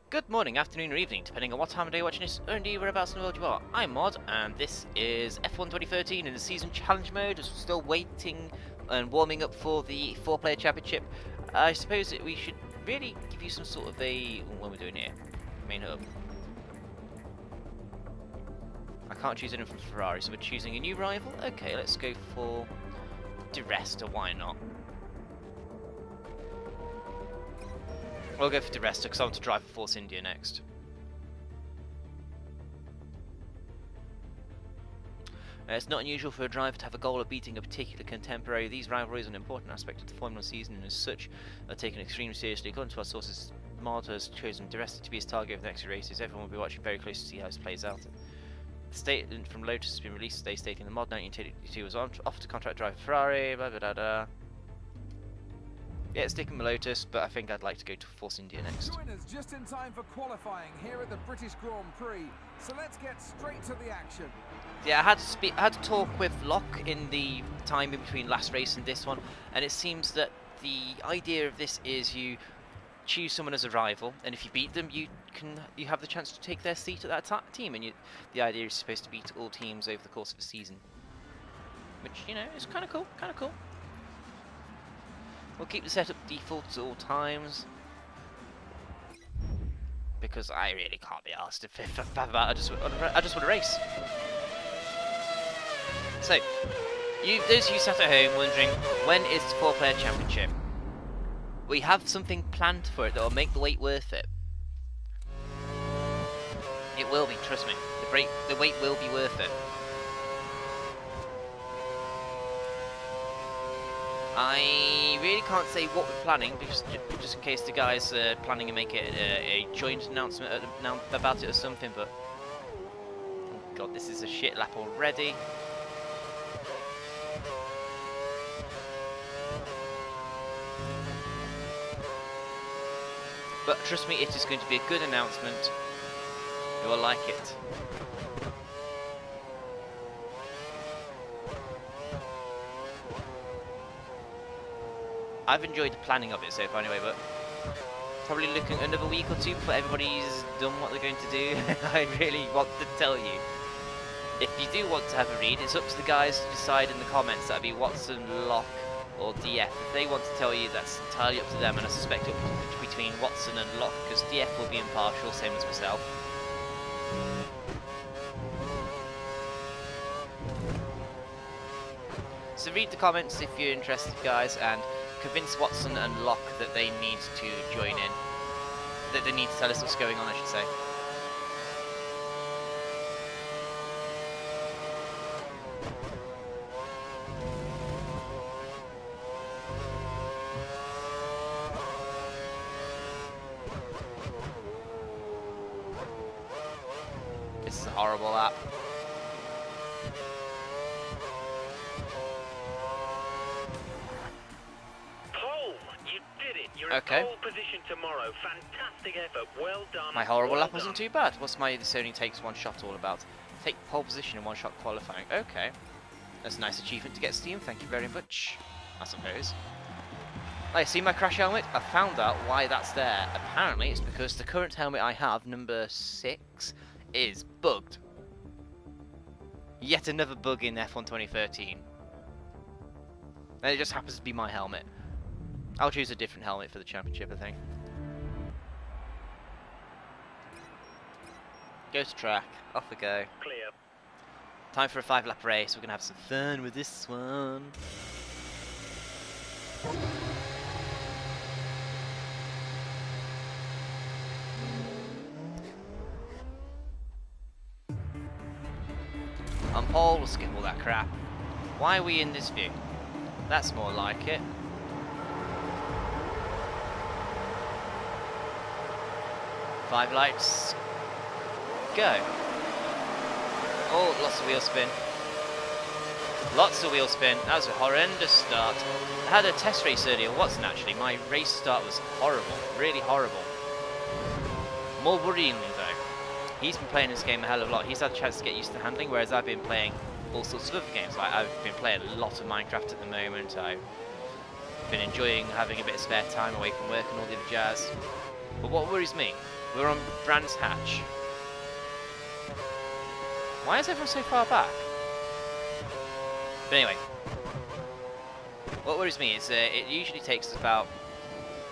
Good morning, afternoon, or evening, depending on what time of day you're watching this, or indeed whereabouts in the world you are. I'm MoD, and this is F1 2013 in the season challenge mode, as we're still waiting and warming up for the 4-player championship. I suppose that we should really give you some sort of a... what are we doing here? Main hub. I can't choose anyone from Ferrari, so we're choosing a new rival. Okay, let's go for DeResta, why not? We'll go for DeResta because I want to drive for Force India next. It's not unusual for a driver to have a goal of beating a particular contemporary. These rivalries are an important aspect of the Formula season and as such are taken extremely seriously. According to our sources, MoD has chosen DeResta to be his target over the next few races. Everyone will be watching very closely to see how this plays out. The statement from Lotus has been released today stating the MoD 1982 was offered to contract driver Ferrari, blah blah blah blah. Yeah, sticking with Lotus, but I think I'd like to go to Force India next. Join us just in time for qualifying here at the British Grand Prix. So let's get straight to the action. Yeah, I had to talk with Locke in the time in between last race and this one, and it seems that the idea of this is you choose someone as a rival, and if you beat them, you have the chance to take their seat at that team, and the idea is supposed to beat all teams over the course of a season, which is kind of cool, We'll keep the setup default at all times because I really can't be asked if I just want to race. So, those of you sat at home wondering when is the 4-player championship, we have something planned for it that will make the wait worth it. It will be, trust me. The wait will be worth it. I really can't say what we're planning, because just in case the guys are planning to make it a joint announcement about it or something, but... oh god, this is a shit lap already. But trust me, it is going to be a good announcement. You will like it. I've enjoyed the planning of it so far anyway, but probably looking another week or two before everybody's done what they're going to do. I really want to tell you. If you do want to have a read, it's up to the guys to decide in the comments. That'd be Watson, Locke, or DF. If they want to tell you, that's entirely up to them, and I suspect it'll be between Watson and Locke, because DF will be impartial, same as myself. So read the comments if you're interested, guys, and convince Watson and Locke that they need to join in. That they need to tell us what's going on, I should say. This is a horrible lap. Okay. Pole position tomorrow. Fantastic effort. Well done. My horrible lap wasn't too bad. What's my this only takes one shot all about? Take pole position in one shot qualifying. Okay. That's a nice achievement to get Steam. Thank you very much, I suppose. I see my crash helmet. I found out why that's there. Apparently it's because the current helmet I have, number 6, is bugged. Yet another bug in F1 2013. And it just happens to be my helmet. I'll choose a different helmet for the championship, I think. Go to track. Off we go. Clear. Time for a 5-lap race. We're going to have some fun with this one. On pole, we'll skip all that crap. Why are we in this view? That's more like it. Five lights. Go. Oh, lots of wheel spin. Lots of wheel spin. That was a horrendous start. I had a test race earlier, Watson actually. My race start was horrible. Really horrible. More worryingly though, he's been playing this game a hell of a lot. He's had a chance to get used to handling, whereas I've been playing all sorts of other games. Like I've been playing a lot of Minecraft at the moment. I've been enjoying having a bit of spare time away from work and all the other jazz. But what worries me We're on Brands Hatch. Why is everyone so far back? But anyway, what worries me is it usually takes us about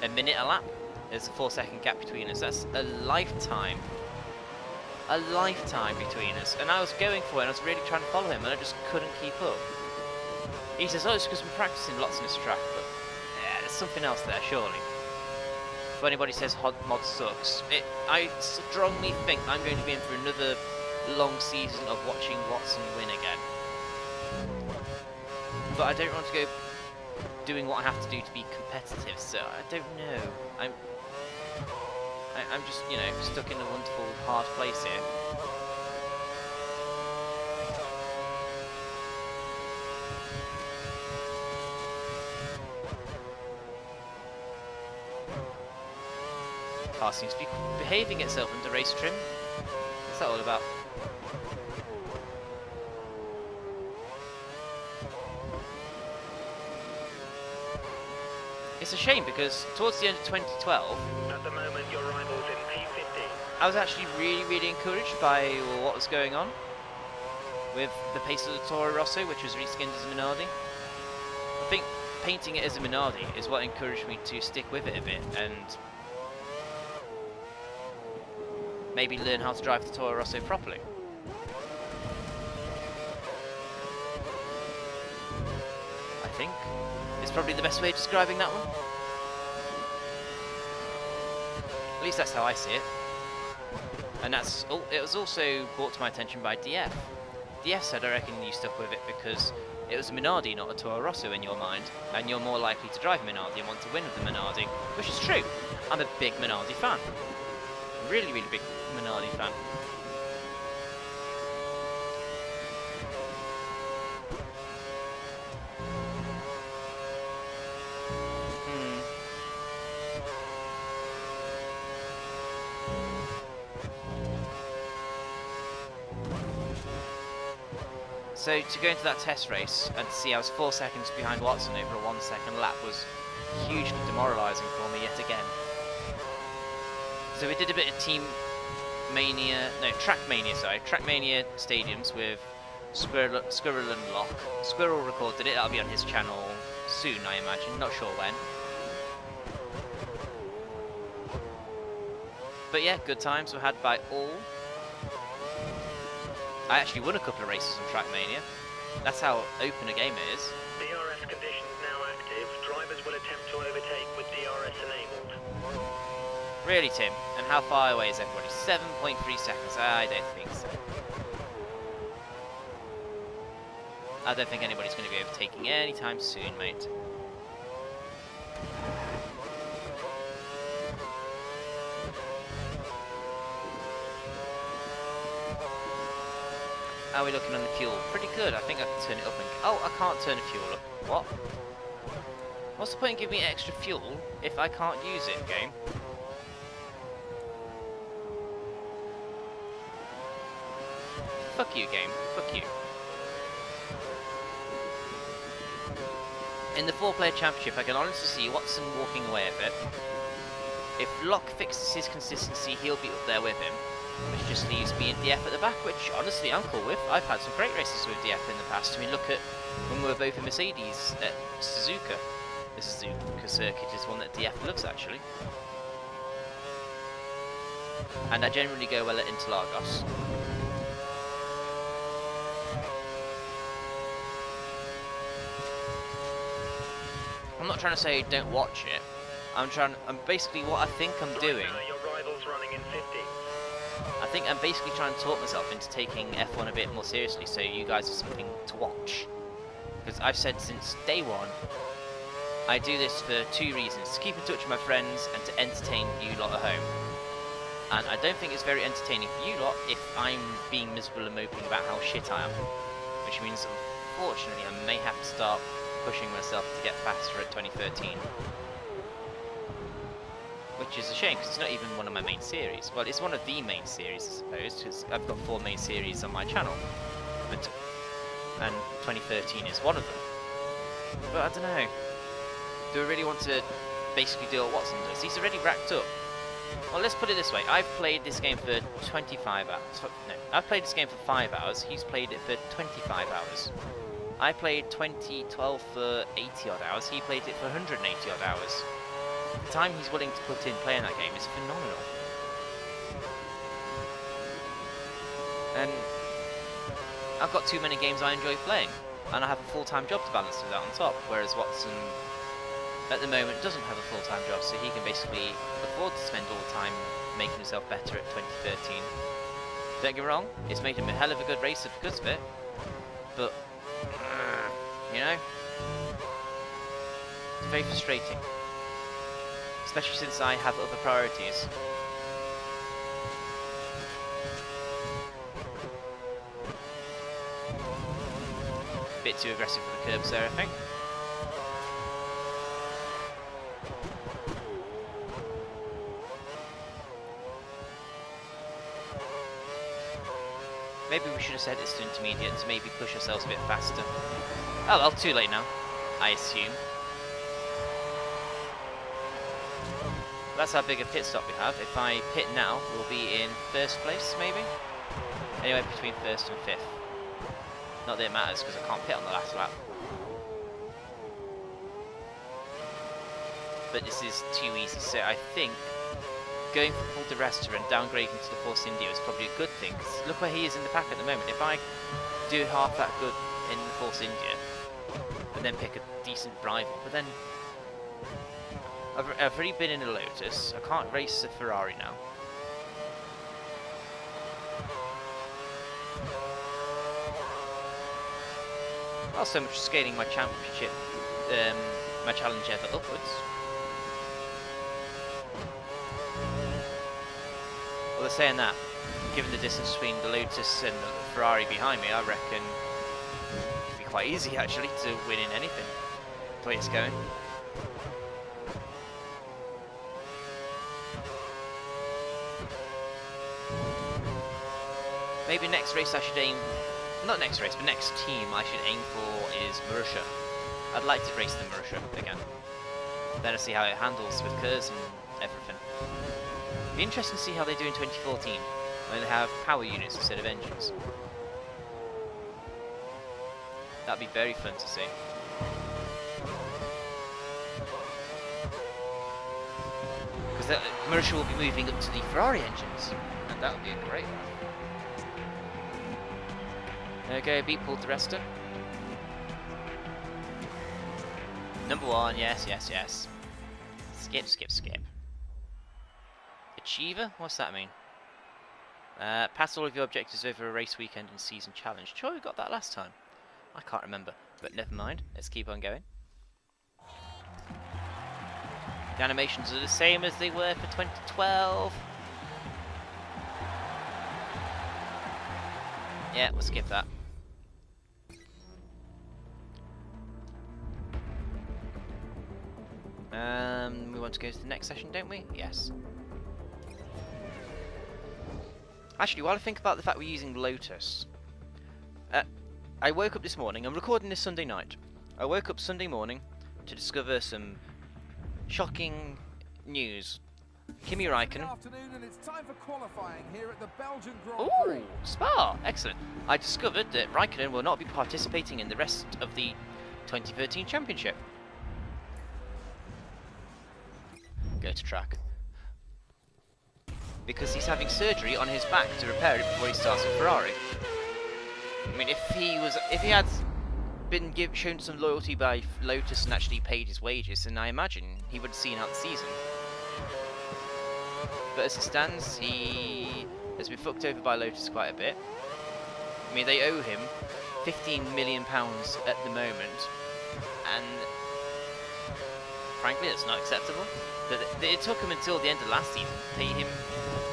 a minute a lap. There's a 4-second gap between us. That's a lifetime. A lifetime between us. And I was going for it and I was really trying to follow him and I just couldn't keep up. He says, oh, it's because I'm practicing lots in this track, but yeah, there's something else there, surely. If anybody says MoD sucks, I strongly think I'm going to be in for another long season of watching Watson win again. But I don't want to go doing what I have to do to be competitive, so I don't know. I'm just, you know, stuck in a wonderful, hard place here. Car seems to be behaving itself under race trim. What's that all about? It's a shame because towards the end of 2012, At the moment, your rival's in P50. I was actually really encouraged by what was going on with the pace of the Toro Rosso, which was reskinned as a Minardi. I think painting it as a Minardi is what encouraged me to stick with it a bit and maybe learn how to drive the Toro Rosso properly. I think is probably the best way of describing that one. At least that's how I see it. And that's it was also brought to my attention by DF. DF said, I reckon you stuck with it because it was a Minardi, not a Toro Rosso in your mind, and you're more likely to drive a Minardi and want to win with the Minardi, which is true. I'm a big Minardi fan. Really big Minardi fan. So to go into that test race and see I was 4 seconds behind Watson over a 1 second lap was hugely demoralising for me yet again. So we did a bit of Track Mania stadiums with Squirrel and Lock. Squirrel recorded it, that'll be on his channel soon I imagine, not sure when. But yeah, good times were had by all. I actually won a couple of races on Track Mania. That's how open a game it is. DRS conditions now active. Drivers will attempt to overtake with DRS enabled. Really, Tim? And how far away is everybody? 7.3 seconds. I don't think so. I don't think anybody's going to be overtaking anytime soon, mate. How are we looking on the fuel? Pretty good. I think I can turn it up and... Oh, I can't turn the fuel up. What? What's the point in giving me extra fuel if I can't use it, game? Fuck you, game. Fuck you. In the 4-player championship, I can honestly see Watson walking away a bit. If Locke fixes his consistency, he'll be up there with him. Which just leaves me and DF at the back, which honestly I'm cool with. I've had some great races with DF in the past. I mean, look at when we were both in Mercedes at Suzuka. The Suzuka circuit is one that DF loves, actually. And I generally go well at Interlagos. I'm not trying to say don't watch it. I'm basically what I think I'm doing. Your rival's running in 50. I think I'm basically trying to talk myself into taking F1 a bit more seriously so you guys have something to watch. Because I've said since day one, I do this for 2 reasons. To keep in touch with my friends and to entertain you lot at home. And I don't think it's very entertaining for you lot if I'm being miserable and moping about how shit I am. Which means, unfortunately, I may have to start pushing myself to get faster at 2013. Which is a shame, because it's not even one of my main series. Well, it's one of the main series, I suppose, because I've got 4 main series on my channel. And 2013 is one of them. But I don't know. Do I really want to basically do what Watson does? He's already racked up Well, let's put it this way. I've played this game for 25 hours. No, I've played this game for 5 hours. He's played it for 25 hours. I played 2012 for 80 odd hours. He played it for 180 odd hours. The time he's willing to put in playing that game is phenomenal. And I've got too many games I enjoy playing, and I have a full-time job to balance with that on top, whereas Watson at the moment doesn't have a full-time job, so he can basically afford to spend all the time making himself better at 2013. Don't get me wrong, it's made him a hell of a good racer because of it, but, you know, it's very frustrating, especially since I have other priorities. Bit too aggressive for the curbs there, I think. Maybe we should have set this to intermediate to maybe push ourselves a bit faster. Oh well, too late now, I assume. That's how big a pit stop we have. If I pit now, we'll be in first place, maybe? Anyway, between first and fifth. Not that it matters, because I can't pit on the last lap. But this is too easy, so I think going for Paul di Resta and downgrading to the Force India is probably a good thing, because look where he is in the pack at the moment. If I do half that good in the Force India, and then pick a decent rival, but then I've already been in a Lotus, I can't race a Ferrari now. Well, so much for scaling my championship, my challenge ever upwards. Well, they're saying that, given the distance between the Lotus and the Ferrari behind me, I reckon it'd be quite easy actually to win in anything, the way it's going. Maybe next race I should aim, not next race, but next team I should aim for is Marussia. I'd like to race the Marussia again. Then I'll see how it handles with curves and everything. It'd be interesting to see how they do in 2014, when they have power units instead of engines. That'd be very fun to see. Because Marussia will be moving up to the Ferrari engines, and that would be a great one. There we go, beat Paul di Resta. Number 1, yes, yes, yes. Skip, skip, skip. Achiever? What's that mean? Pass all of your objectives over a race weekend and season challenge. Sure, we got that last time. I can't remember, but never mind. Let's keep on going. The animations are the same as they were for 2012. Yeah, we'll skip that. We want to go to the next session, don't we? Yes. Actually, while I think about the fact we're using Lotus, I woke up this morning, I'm recording this Sunday night. I woke up Sunday morning to discover some shocking news. Kimi Raikkonen. Good afternoon, and it's time for qualifying here at the Belgian Grand Prix. Ooh, Spa! Excellent. I discovered that Raikkonen will not be participating in the rest of the 2013 championship. Go to track. Because he's having surgery on his back to repair it before he starts with Ferrari. I mean, if he had been shown some loyalty by Lotus and actually paid his wages, then I imagine he would have seen out the season. But as it stands, he has been fucked over by Lotus quite a bit. I mean, they owe him £15 million at the moment, and frankly, that's not acceptable. It took him until the end of last season to pay him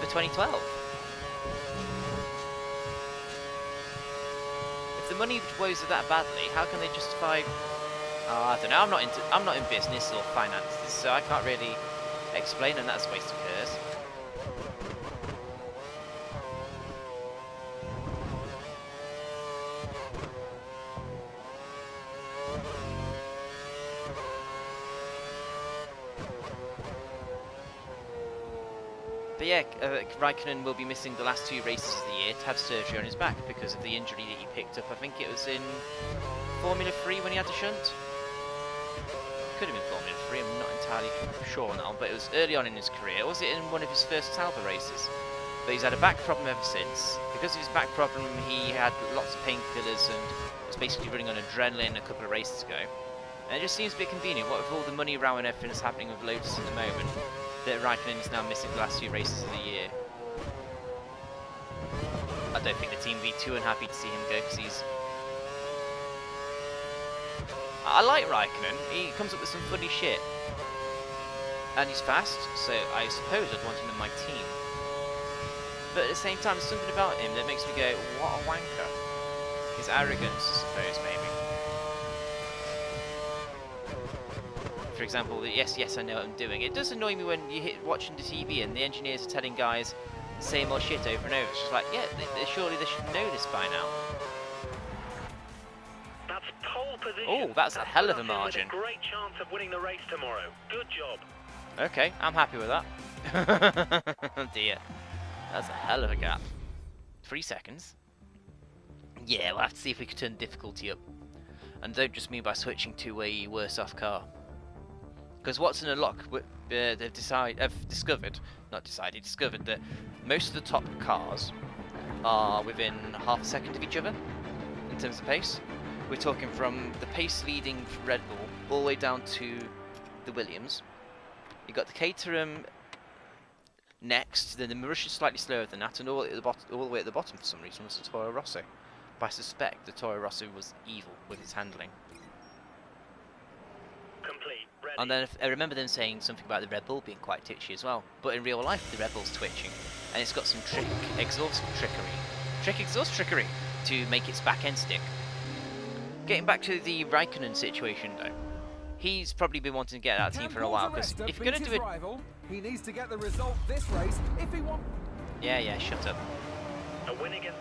for 2012. If the money woes are that badly, how can they justify? Oh, I don't know. I'm not in business or finances, so I can't really explain, and that's a waste of curse. yeah, Raikkonen will be missing the last 2 races of the year to have surgery on his back because of the injury that he picked up. I think it was in Formula 3 when he had the shunt. Could have been Formula 3, I'm not entirely sure now, but it was early on in his career. Was it in one of his first Sauber races? But he's had a back problem ever since. Because of his back problem, he had lots of painkillers and was basically running on adrenaline a couple of races ago. And it just seems a bit convenient, what with all the money row and everything that's happening with Lotus at the moment, that Raikkonen is now missing the last 2 races of the year. I don't think the team would be too unhappy to see him go, because he's... I like Raikkonen, he comes up with some funny shit. And he's fast, so I suppose I'd want him in my team. But at the same time, there's something about him that makes me go, what a wanker. His arrogance, I suppose, maybe. For example, yes, I know what I'm doing. It does annoy me when you hit watching the TV and the engineers are telling guys the same old shit over and over. It's just like, yeah, surely they should know this by now. That's pole position. Oh, that's a hell of a margin. A great chance of winning the race tomorrow. Good job. Okay, I'm happy with that. Oh dear. That's a hell of a gap. 3 seconds. Yeah, we'll have to see if we can turn difficulty up. And don't just mean by switching to a worse off car. Because Watson and Locke, they've discovered that most of the top cars are within half a second of each other in terms of pace. We're talking from the pace leading Red Bull all the way down to the Williams. You've got the Caterham next, then the Marussia is slightly slower than that, and all the way at the bottom for some reason was the Toro Rosso. But I suspect the Toro Rosso was evil with its handling. Complete. Ready. And then I remember them saying something about the Red Bull being quite twitchy as well. But in real life, the Red Bull's twitching, and it's got some exhaust trickery to make its back end stick. Getting back to the Raikkonen situation though, he's probably been wanting to get out of that team for a while, because if you're going to do it... He needs to get the result this race if he wants... Yeah, shut up.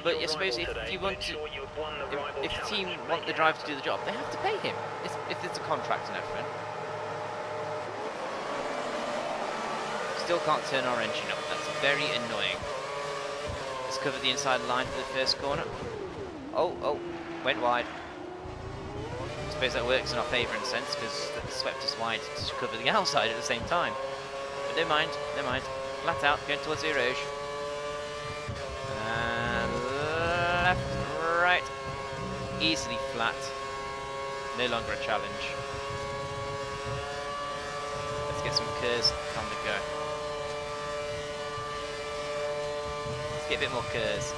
But I suppose if you want to... If the team want the driver to do the job, they have to pay him, if there's a contract and everything. Still can't turn our engine up, that's very annoying. Let's cover the inside line for the first corner. Oh, went wide. I suppose that works in our favour in a sense, because that swept us wide to cover the outside at the same time. But never mind. Flat out, going towards the Rouge. And left, right. Easily flat. No longer a challenge. Let's get some curves on the go. Let's get a bit more curves.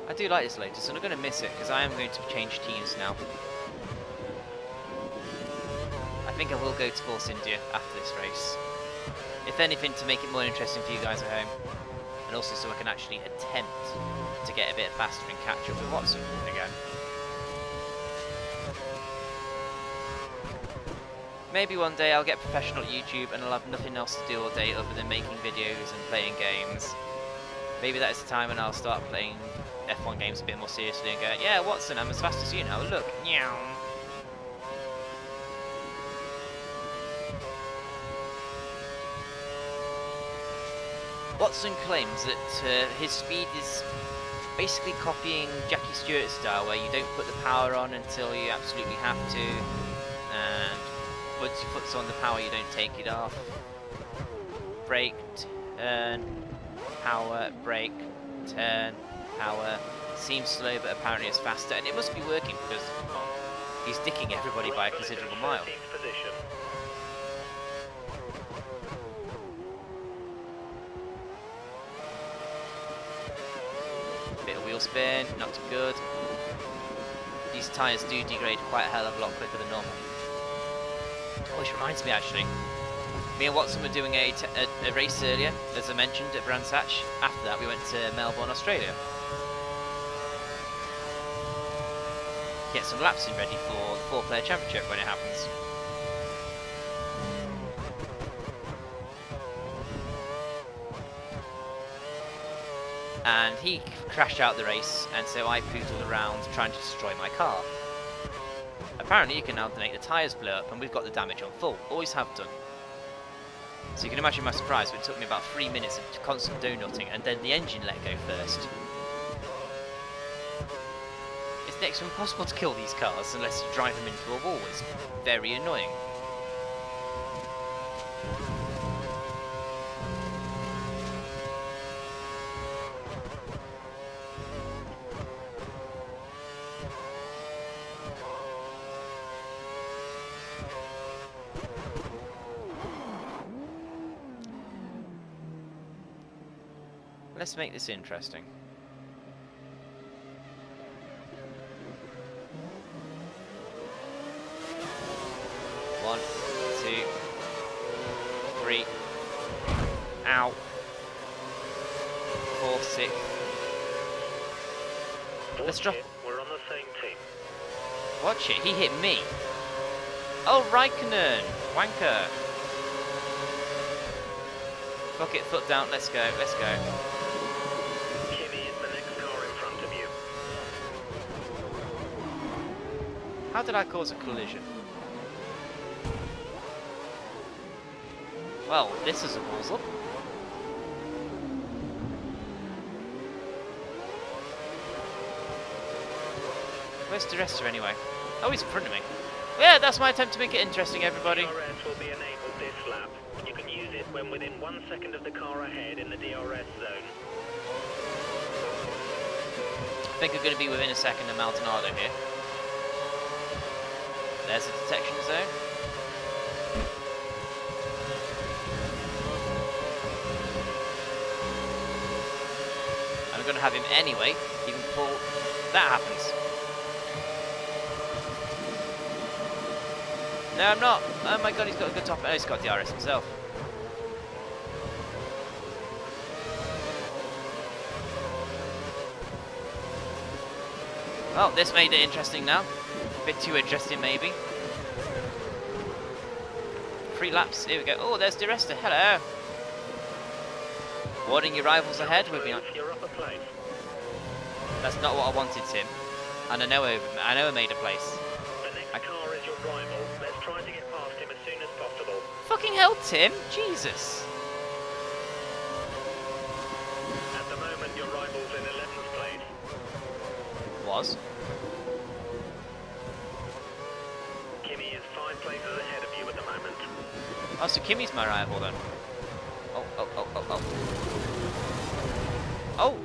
I do like this Lotus, and I'm going to miss it because I am going to change teams now. I think I will go to Force India after this race. If anything, to make it more interesting for you guys at home, and also so I can actually attempt to get a bit faster and catch up with Watson again. Maybe one day I'll get professional at YouTube and I'll have nothing else to do all day other than making videos and playing games. Maybe that is the time when I'll start playing F1 games a bit more seriously and go, yeah, Watson, I'm as fast as you now, look, meow. Watson claims that his speed is basically copying Jackie Stewart's style, where you don't put the power on until you absolutely have to, and once your foot's on the power you don't take it off. Brake, turn, power, brake, turn, power. Seems slow, but apparently it's faster, and it must be working because, well, he's dicking everybody by a considerable mile. Bit of wheel spin, not too good. These tyres do degrade quite a hell of a lot quicker than normal. Oh, which reminds me actually, me and Watson were doing a race earlier, as I mentioned, at Brands Hatch. After that we went to Melbourne, Australia. Get some laps in ready for the 4-player championship when it happens. and he crashed out the race, and so I pootled around trying to destroy my car. Apparently you can now make the tyres blow up, and we've got the damage on full. Always have done. So you can imagine my surprise when it took me about 3 minutes of constant donutting, and then the engine let go first. It's next to impossible to kill these cars unless you drive them into a wall. It's very annoying. Let's make this interesting. One, two, three. Ow. 4, 6. Let's drop. We're on the same team. Watch it, he hit me. Oh, Raikkonen! Wanker! Fuck it, foot down, let's go, let's go. Kimmy is the next car in front of you. How did I cause a collision? Well, this is a balls up. Where's DeResta anyway? Oh, he's in front of me. Yeah, that's my attempt to make it interesting, everybody. DRS will be enabled this lap. You can use it when within 1 second of the car ahead in the DRS zone. I think we're going to be within a second of Maldonado here. There's a detection zone. I'm going to have him anyway, even before that happens. No, I'm not. Oh my god, he's got a good top. Oh, he's got DRS himself. Well, this made it interesting now. A bit too interesting, maybe. 3 laps. Here we go. Oh, there's DeResta. Hello. Warning your rivals ahead. We'll be on. You're up a place. That's not what I wanted, Tim. And I know I made a place. The next car is your rival. Let's try to get past him as soon as possible. Fucking hell, Tim. Jesus. At the moment, your rival's in 11th place. Was. Kimmy is 5 places ahead of you at the moment. Oh, so Kimmy's my rival then. Oh, oh, oh, oh, oh. Oh!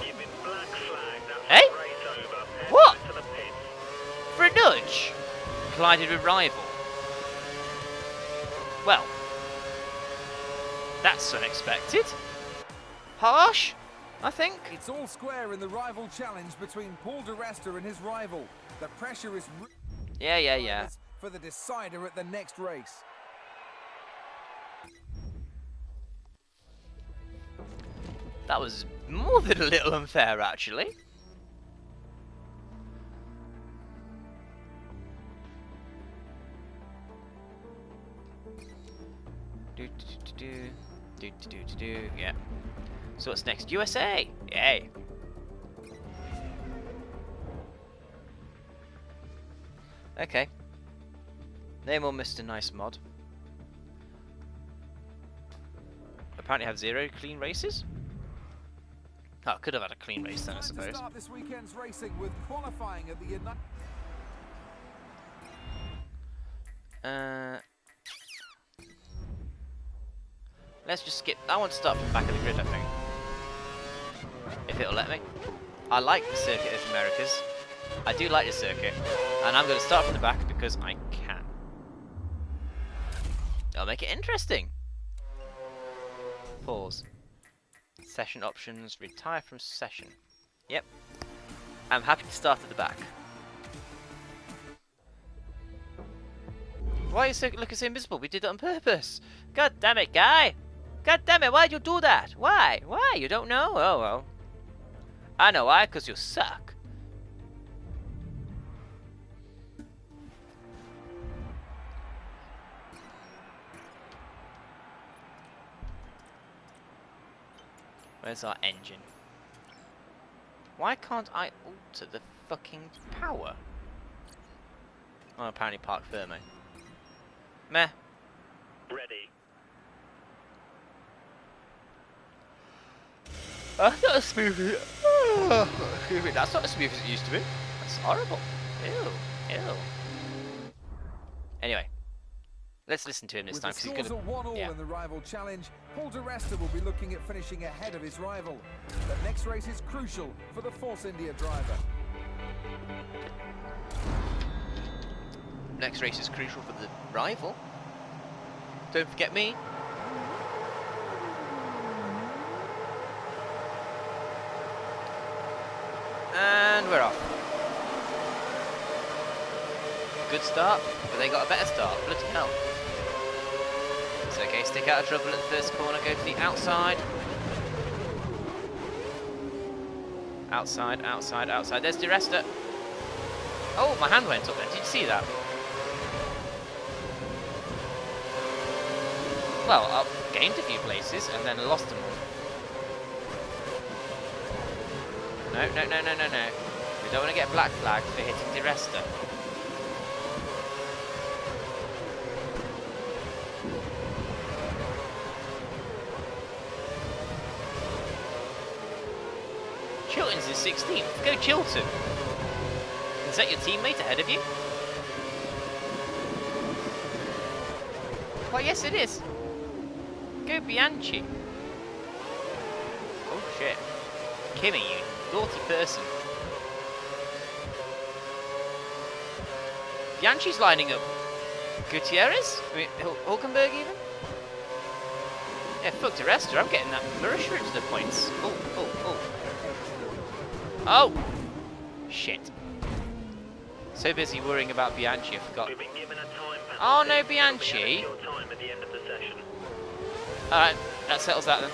You've been black flagged. That's Hey? the race over. Head What? back to the pits. For a nudge? Collided with rival. Well, that's unexpected. Harsh, I think. It's all square in the rival challenge between Paul DeResta and his rival. The pressure is Yeah. for the decider at the next race. That was more than a little unfair, actually. Yeah. So what's next? USA! Yay! Okay. Name or Mr. Nice Mod. Apparently have 0 clean races? Oh, I could have had a clean race then, I Time to suppose. start this weekend's racing with qualifying at the United. Let's just skip. I want to start from the back of the grid, I think. If it'll let me. I like the Circuit of Americas. I do like the circuit. And I'm going to start from the back because I can. I'll make it interesting. Pause. Session options. Retire from session. Yep. I'm happy to start at the back. Why is Circuit looking so invisible? We did it on purpose. God damn it, guy! God damn it, why'd you do that? Why? Why? You don't know? Oh, well. I know why, because you suck. Where's our engine? Why can't I alter the fucking power? Oh, apparently park firmly. Meh. Ready. That's not as smooth as excuse me, that's not as smooth as it used to be. That's horrible. Ew. Anyway. Let's listen to him this With time the because he's scores gonna. at 1-1 in the rival challenge, Paul di Resta will be looking at finishing ahead of his rival. The next race is crucial for the Force India driver. Next race is crucial for the rival. Don't forget me. And we're off. Good start, but they got a better start. Bloody hell. It's okay, stick out of trouble at the first corner, go to the outside. Outside. There's di Resta. Oh, my hand went up then. Did you see that? Well, I gained a few places and then lost them all. No. We don't want to get black flagged for hitting di Resta. Chilton's in 16th. Go Chilton. Is that your teammate ahead of you? Well, yes it is. Go Bianchi. Oh shit. Kimmy, you naughty person. Bianchi's lining up Gutierrez? I mean, Hulkenberg even? Yeah, fuck di Resta. I'm getting that Murrish route to the points. Oh! Shit. So busy worrying about Bianchi, I forgot. We've been given a time penalty. Oh no, You'll be adding Bianchi! your time at the end of the session. Alright, that settles that then.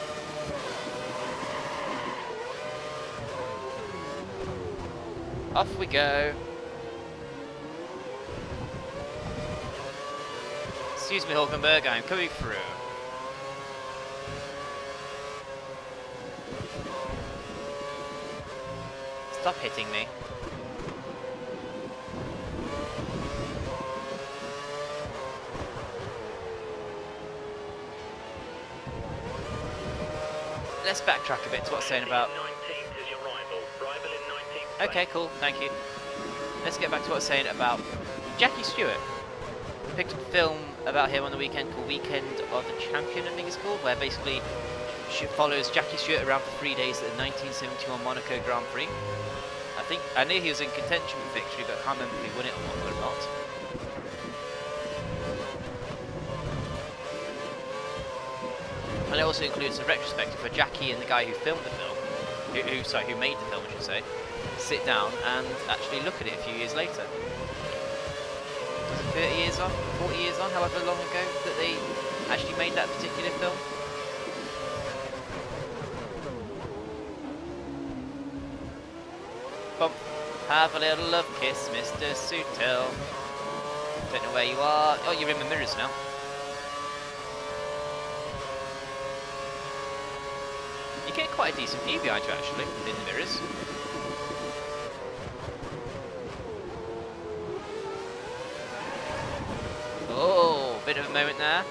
Off we go. Excuse me, Hulkenberg, I'm coming through. Stop hitting me. Let's backtrack a bit to what's saying about... 19th is your rival in 19th Okay, cool, thank you. Let's get back to what's saying about Jackie Stewart. Picked up a film about him on the weekend called Weekend of the Champion, I think it's called, where basically she follows Jackie Stewart around for 3 days at the 1971 Monaco Grand Prix. I knew he was in contention for victory, but I can't remember if he won it or not. And it also includes a retrospective where Jackie and the guy who filmed the film, who made the film, I should say, sit down and actually look at it a few years later. Was it 30 years on, 40 years on, however long ago that they actually made that particular film? Bump. Have a little love kiss, Mr. Sutil. Don't know where you are. Oh, you're in the mirrors now. You get quite a decent view behind you actually, in the mirrors. Oh, bit of a moment there.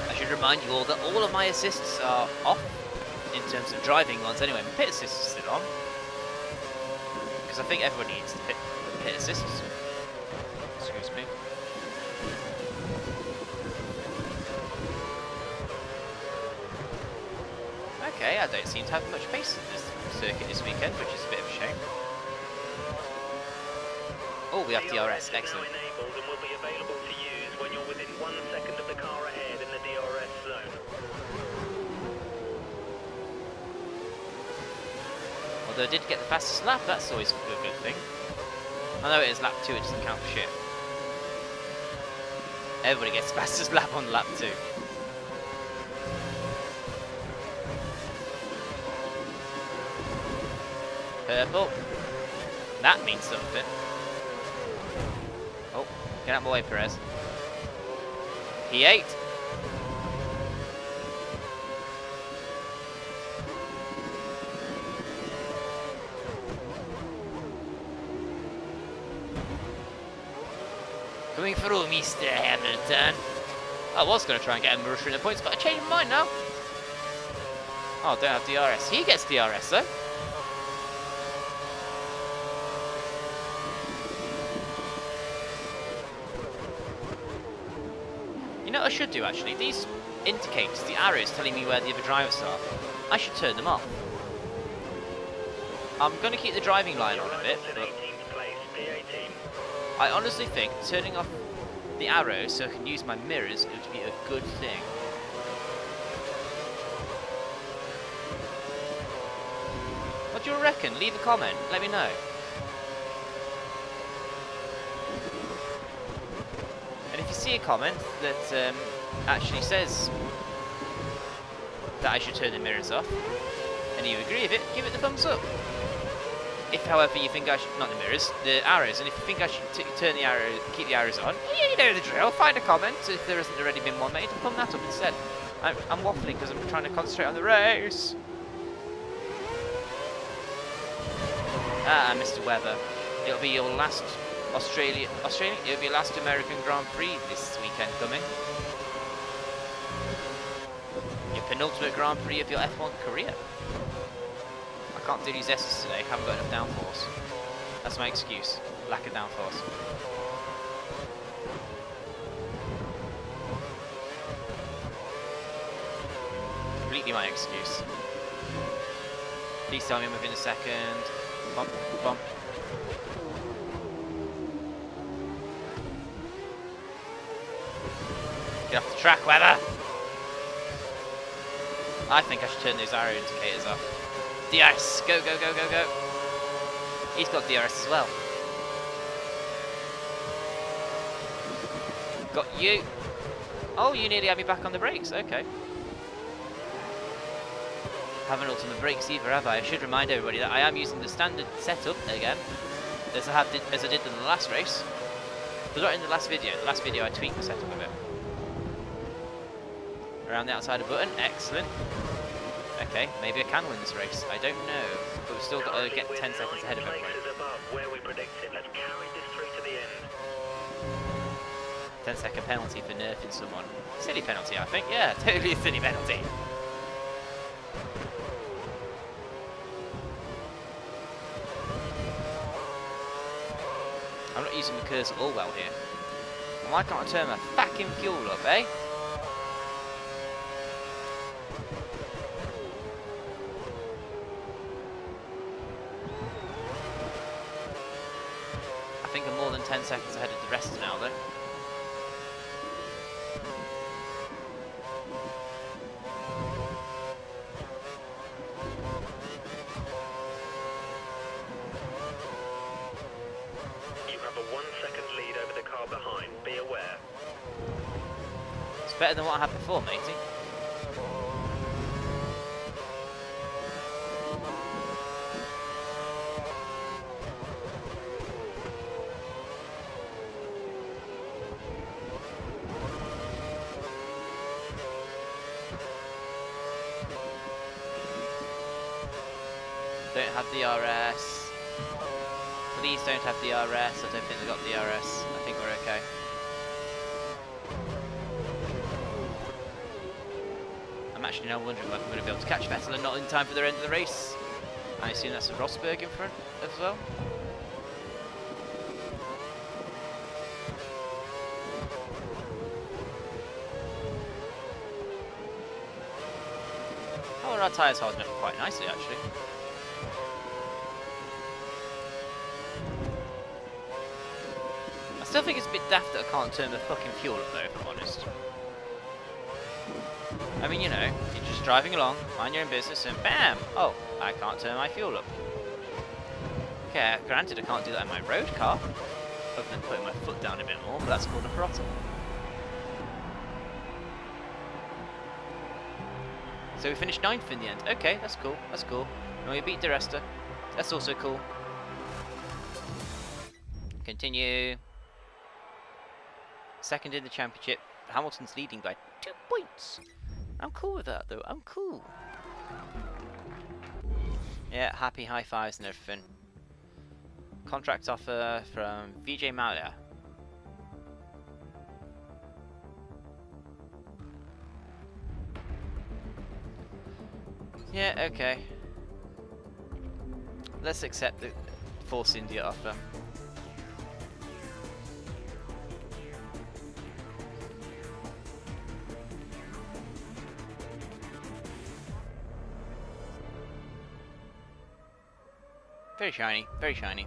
I should remind you all that all of my assists are off, in terms of driving ones anyway. My pit assist is still on. I think everyone needs to pit assists. Excuse me. Okay, I don't seem to have much pace in this circuit this weekend, which is a bit of a shame. Oh, we have DRS, excellent. Now enabled and will be available to use when you're within 1 second of the car ahead in the DRS zone. Although I did get the fastest lap, that's always a good thing. I know it is lap 2, it doesn't count for shit. Everybody gets fastest lap on lap 2. Purple. That means something. Oh, get out of my way, Perez. P8. Coming through, Mr. Hamilton. I was going to try and get him rushing in the points, but I changed my mind now. Oh, don't have DRS. He gets DRS though. You know what I should do actually? These indicators, the arrows telling me where the other drivers are, I should turn them off. I'm going to keep the driving line on a bit, but I honestly think turning off the arrows so I can use my mirrors would be a good thing. What do you reckon? Leave a comment, let me know. And if you see a comment that actually says that I should turn the mirrors off, and you agree with it, give it the thumbs up. If, however, you think I should, not the mirrors, the arrows, and if you think I should turn the arrow, keep the arrows on, you know the drill. Find a comment if there hasn't already been one made, and thumb that up instead. I'm waffling because I'm trying to concentrate on the race. Ah, Mr. Weather, it'll be your last Australian. It'll be your last American Grand Prix this weekend coming. Your penultimate Grand Prix of your F1 career. I can't do these S's today, haven't got enough downforce. That's my excuse, lack of downforce. Completely my excuse. Please tell me I'm within a second. Bump, bump. Get off the track, Weather! I think I should turn those arrow indicators off. DRS! Go, go, go, go, go! He's got DRS as well. Got you! Oh, you nearly had me back on the brakes, okay. Haven't ultimate brakes either, have I? I should remind everybody that I am using the standard setup again, as I did in the last race. But not in the last video. The last video I tweaked the setup a bit. Around the outside of button, excellent. Okay, maybe I can win this race. I don't know, but we've still got to get 10 seconds ahead of everybody. 10-second penalty for nerfing someone. Silly penalty, I think. Yeah, totally a silly penalty. I'm not using the cursor all well here. Why can't I turn my fucking fuel up, eh? I think I'm more than 10 seconds ahead of the rest now, though. You have a 1 second lead over the car behind. Be aware. It's better than what I had before, matey. Don't have DRS. Please don't have DRS. I don't think they got DRS. I think we're okay. I'm actually now wondering whether I'm going to be able to catch Vettel and not in time for the end of the race. I assume that's a Rosberg in front as well. How are our tyres holding up quite nicely, actually? I still think it's a bit daft that I can't turn the fucking fuel up though, if I'm honest. I mean, you know, you're just driving along, mind your own business, and BAM! Oh, I can't turn my fuel up. Okay, granted I can't do that in my road car, other than putting my foot down a bit more, but that's called a throttle. So we finished 9th in the end. Okay, that's cool, that's cool. And we beat DeResta. That's also cool. Continue. Second in the championship. Hamilton's leading by 2 points. I'm cool with that though. I'm cool. Yeah, happy high fives and everything. Contract offer from Vijay Mallya. Yeah, okay. Let's accept the Force India offer. Very shiny, very shiny.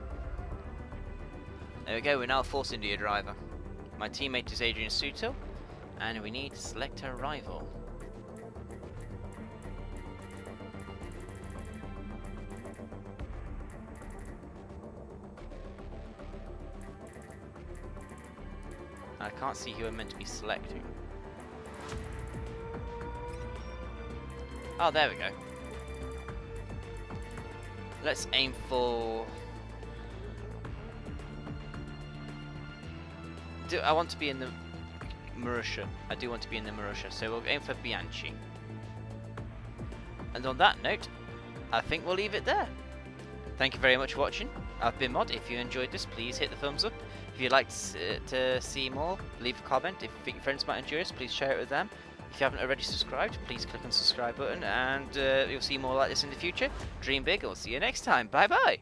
There we go, we're now a Force India driver. My teammate is Adrian Suto, and we need to select a rival. I can't see who I'm meant to be selecting. Oh, there we go. Let's aim for... I want to be in the Marussia. I do want to be in the Marussia, so we'll aim for Bianchi. And on that note, I think we'll leave it there. Thank you very much for watching. I've been MoD. If you enjoyed this, please hit the thumbs up. If you'd like to see more, leave a comment. If you think your friends might enjoy this, please share it with them. If you haven't already subscribed, please click on the subscribe button, and you'll see more like this in the future. Dream big, and we'll see you next time. Bye bye!